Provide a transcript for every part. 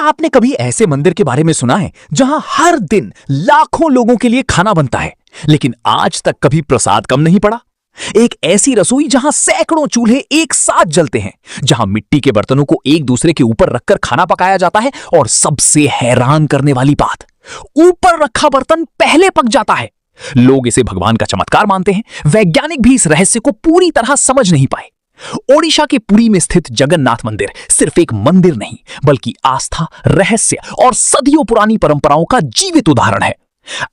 आपने कभी ऐसे मंदिर के बारे में सुना है जहां हर दिन लाखों लोगों के लिए खाना बनता है, लेकिन आज तक कभी प्रसाद कम नहीं पड़ा? एक ऐसी रसोई जहां सैकड़ों चूल्हे एक साथ जलते हैं, जहां मिट्टी के बर्तनों को एक दूसरे के ऊपर रखकर खाना पकाया जाता है, और सबसे हैरान करने वाली बात, ऊपर रखा बर्तन पहले पक जाता है। लोग इसे भगवान का चमत्कार मानते हैं। वैज्ञानिक भी इस रहस्य को पूरी तरह समझ नहीं पाए। ओडिशा के पुरी में स्थित जगन्नाथ मंदिर सिर्फ एक मंदिर नहीं, बल्कि आस्था, रहस्य और सदियों पुरानी परंपराओं का जीवित उदाहरण है।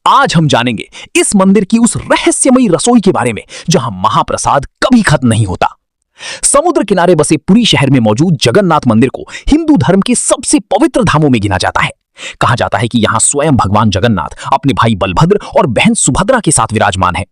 आज हम जानेंगे इस मंदिर की उस रहस्यमयी रसोई के बारे में जहां महाप्रसाद कभी खत्म नहीं होता। समुद्र किनारे बसे पुरी शहर में मौजूद जगन्नाथ मंदिर को हिंदू धर्म के सबसे पवित्र धामों में गिना जाता है। कहा जाता है कि यहां स्वयं भगवान जगन्नाथ अपने भाई बलभद्र और बहन सुभद्रा के साथ विराजमान है।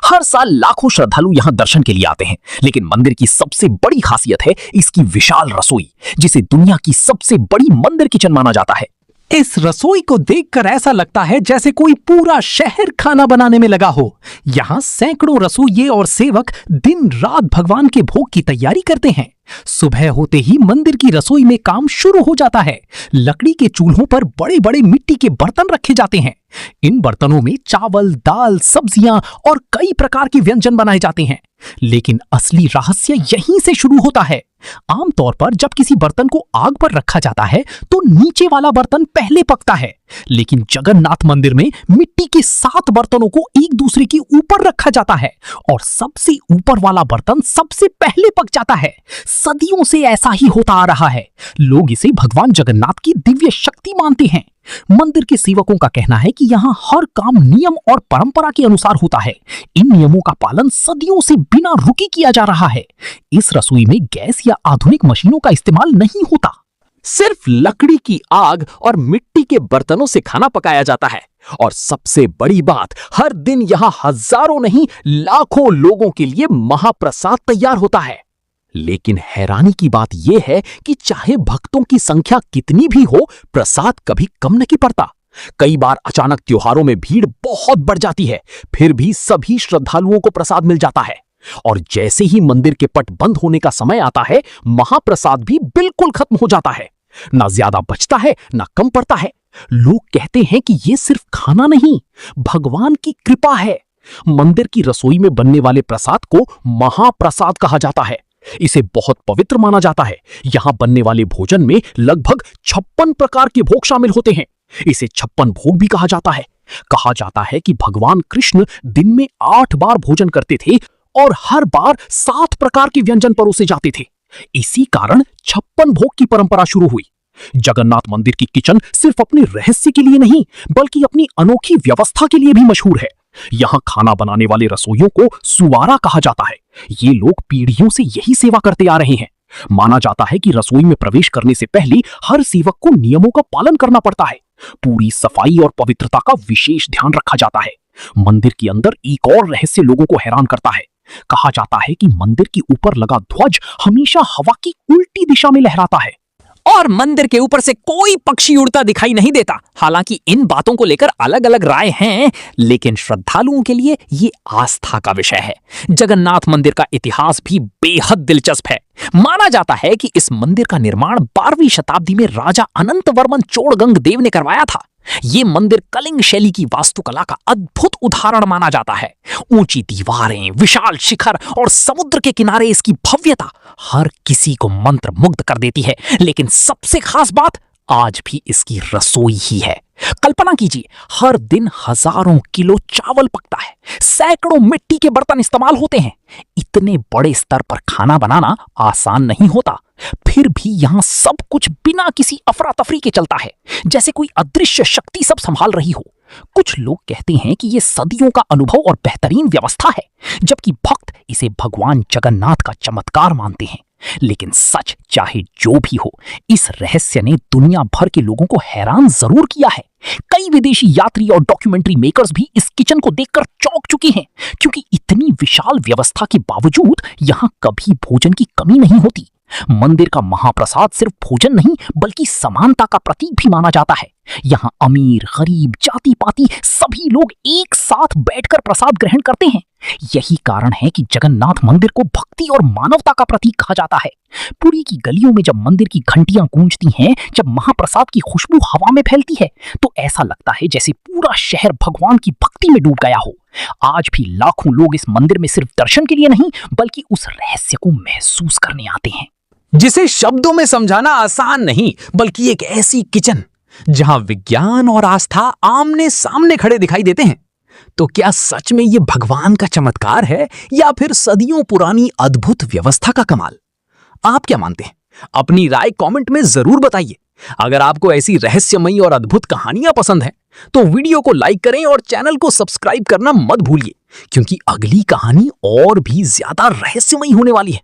हर साल लाखों श्रद्धालु यहां दर्शन के लिए आते हैं, लेकिन मंदिर की सबसे बड़ी खासियत है इसकी विशाल रसोई, जिसे दुनिया की सबसे बड़ी मंदिर किचन माना जाता है। इस रसोई को देखकर ऐसा लगता है जैसे कोई पूरा शहर खाना बनाने में लगा हो। यहाँ सैकड़ों रसोइये और सेवक दिन रात भगवान के भोग की तैयारी करते हैं। सुबह होते ही मंदिर की रसोई में काम शुरू हो जाता है। लकड़ी के चूल्हों पर बड़े बड़े मिट्टी के बर्तन रखे जाते हैं। इन बर्तनों में चावल, दाल, सब्जियां और कई प्रकार के व्यंजन बनाए जाते हैं। लेकिन असली रहस्य यहीं से शुरू होता है। आमतौर पर जब किसी बर्तन को आग पर रखा जाता है तो नीचे वाला बर्तन पहले पकता है, लेकिन जगन्नाथ मंदिर में मिट्टी के 7 बर्तनों को एक दूसरे के ऊपर रखा जाता है और सबसे ऊपर वाला बर्तन सबसे पहले पक जाता है। सदियों से ऐसा ही होता आ रहा है। लोग इसे भगवान जगन्नाथ की दिव्य शक्ति मानते हैं। मंदिर के सेवकों का कहना है कि यहाँ हर काम नियम और परंपरा के अनुसार होता है। इन नियमों का पालन सदियों से बिना रुके किया जा रहा है। इस रसोई में गैस या आधुनिक मशीनों का इस्तेमाल नहीं होता। सिर्फ लकड़ी की आग और मिट्टी के बर्तनों से खाना पकाया जाता है। और सबसे बड़ी बात, हर दिन यहाँ हजारों नहीं लाखों लोगों के लिए महाप्रसाद तैयार होता है। लेकिन हैरानी की बात यह है कि चाहे भक्तों की संख्या कितनी भी हो, प्रसाद कभी कम नहीं पड़ता। कई बार अचानक त्योहारों में भीड़ बहुत बढ़ जाती है, फिर भी सभी श्रद्धालुओं को प्रसाद मिल जाता है। और जैसे ही मंदिर के पट बंद होने का समय आता है, महाप्रसाद भी बिल्कुल खत्म हो जाता है। ना ज्यादा बचता है, ना कम पड़ता है। लोग कहते हैं कि यह सिर्फ खाना नहीं, भगवान की कृपा है। मंदिर की रसोई में बनने वाले प्रसाद को महाप्रसाद कहा जाता है। इसे बहुत पवित्र माना जाता है। यहां बनने वाले भोजन में लगभग 56 प्रकार के भोग शामिल होते हैं। इसे 56 भोग भी कहा जाता है। कहा जाता है कि भगवान कृष्ण दिन में 8 बार भोजन करते थे और हर बार 7 प्रकार के व्यंजन परोसे जाते थे। इसी कारण 56 भोग की परंपरा शुरू हुई। जगन्नाथ मंदिर की किचन सिर्फ अपने रहस्य के लिए नहीं, बल्कि अपनी अनोखी व्यवस्था के लिए भी मशहूर है। यहां खाना बनाने वाले रसोइयों को सुवारा कहा जाता है। ये लोग पीढ़ियों से यही सेवा करते आ रहे हैं। माना जाता है कि रसोई में प्रवेश करने से पहले हर सेवक को नियमों का पालन करना पड़ता है। पूरी सफाई और पवित्रता का विशेष ध्यान रखा जाता है। मंदिर के अंदर एक और रहस्य लोगों को हैरान करता है। कहा जाता है कि मंदिर के ऊपर लगा ध्वज हमेशा हवा की उल्टी दिशा में लहराता है और मंदिर के ऊपर से कोई पक्षी उड़ता दिखाई नहीं देता। हालांकि इन बातों को लेकर अलग अलग राय हैं, लेकिन श्रद्धालुओं के लिए ये आस्था का विषय है। जगन्नाथ मंदिर का इतिहास भी बेहद दिलचस्प है। माना जाता है कि इस मंदिर का निर्माण 12वीं शताब्दी में राजा अनंत वर्मन चोड़गंग देव ने करवाया था। ये मंदिर कलिंग शैली की वास्तुकला का अद्भुत उदाहरण माना जाता है। ऊंची दीवारें, विशाल शिखर और समुद्र के किनारे इसकी भव्यता हर किसी को मंत्रमुग्ध कर देती है। लेकिन सबसे खास बात आज भी इसकी रसोई ही है। कल्पना कीजिए, हर दिन हजारों किलो चावल पकता है, सैकड़ों मिट्टी के बर्तन इस्तेमाल होते हैं। इतने बड़े स्तर पर खाना बनाना आसान नहीं होता। फिर भी यहां सब कुछ बिना किसी अफरा तफरी के चलता है, जैसे कोई अदृश्य शक्ति सब संभाल रही हो। कुछ लोग कहते हैं कि यह सदियों का अनुभव और बेहतरीन व्यवस्था है, जबकि भक्त इसे भगवान जगन्नाथ का चमत्कार मानते हैं। लेकिन सच चाहे जो भी हो, इस रहस्य ने दुनिया भर के लोगों को हैरान जरूर किया है। कई विदेशी यात्री और डॉक्यूमेंट्री मेकर्स भी इस किचन को देखकर चौंक चुके हैं, क्योंकि इतनी विशाल व्यवस्था के बावजूद यहां कभी भोजन की कमी नहीं होती। मंदिर का महाप्रसाद सिर्फ भोजन नहीं, बल्कि समानता का प्रतीक भी माना जाता है। यहाँ अमीर, गरीब, जाति पाति सभी लोग एक साथ बैठकर प्रसाद ग्रहण करते हैं। यही कारण है कि जगन्नाथ मंदिर को भक्ति और मानवता का प्रतीक कहा जाता है। पुरी की गलियों में जब मंदिर की घंटियां गूंजती हैं, जब महाप्रसाद की खुशबू हवा में फैलती है, तो ऐसा लगता है जैसे पूरा शहर भगवान की भक्ति में डूब गया हो। आज भी लाखों लोग इस मंदिर में सिर्फ दर्शन के लिए नहीं, बल्कि उस रहस्य को महसूस करने आते हैं, जिसे शब्दों में समझाना आसान नहीं, बल्कि एक ऐसी किचन जहां विज्ञान और आस्था आमने सामने खड़े दिखाई देते हैं। तो क्या सच में ये भगवान का चमत्कार है या फिर सदियों पुरानी अद्भुत व्यवस्था का कमाल? आप क्या मानते हैं? अपनी राय कमेंट में जरूर बताइए। अगर आपको ऐसी रहस्यमयी और अद्भुत कहानियां पसंद हैं, तो वीडियो को लाइक करें और चैनल को सब्सक्राइब करना मत भूलिए, क्योंकि अगली कहानी और भी ज्यादा रहस्यमयी होने वाली है।